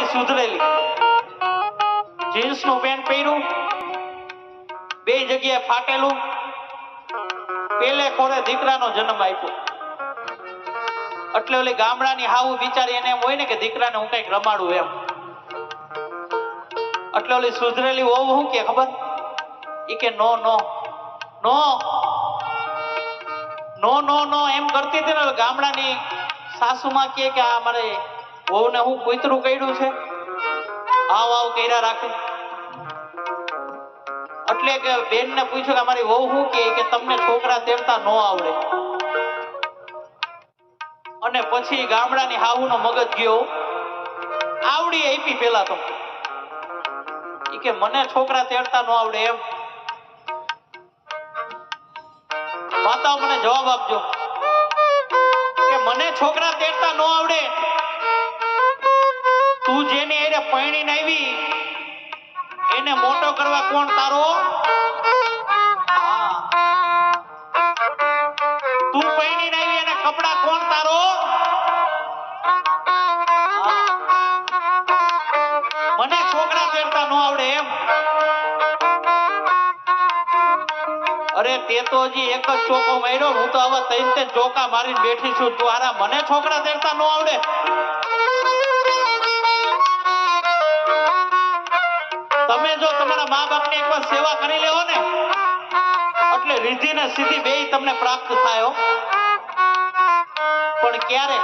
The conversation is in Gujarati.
હતી સુધરેલી, જીન્સ નું પેન્ટ પહેર્યું, બે જગ્યાએ ફાટેલું, પેલે ખોરે દીકરાનો જન્મ આપ્યો. એટલે ઓલી ગામડાની હાવું બિચારી એને એમ હોય ને કે દીકરાને હું કઈક રમાડું એમ. એટલે ઓલી સુધરેલી વહુ શું કે ખબર? ઈ કે નો નો નો નો નો નો એમ કરતી હતી ને. ગામડાની સાસુમાં કે આ મારે વહુને હું કૂતરું કર્યું છે, આવ આવ કર્યા રાખે. એટલે કે બેન ને પૂછ્યું કે અમારી વહુ શું કે તમને છોકરા તેડતા નો આવડે. અને પછી ગામડાની હાહુનો મગજ ગયો, આવડી આપી પેલા તો ઈ કે મને છોકરા તેડતા નો આવડે એમ. માતાઓ મને જવાબ આપજો કે મને છોકરા તેડતા નો આવડે, તું જેને એને પરણીને આવી એને મોટો કરવા કોણ તારો? તું પરણીને આવી એને કપડા કોણ તારો? મને છોકરા તેડતા નો આવડે એમ. અરે તે તો હજી એક જ ચોકો માર્યો, હું તો આવા 3 ચોકા મારીને બેઠી છું. તું હારા મને છોકરા તેડતા નો આવડે? તમે જો તમારા મા બાપની એકવાર સેવા કરી લેવો ને એટલે રીધિ ને સીધી બેય તમને પ્રાપ્ત થાય. પણ ક્યારે?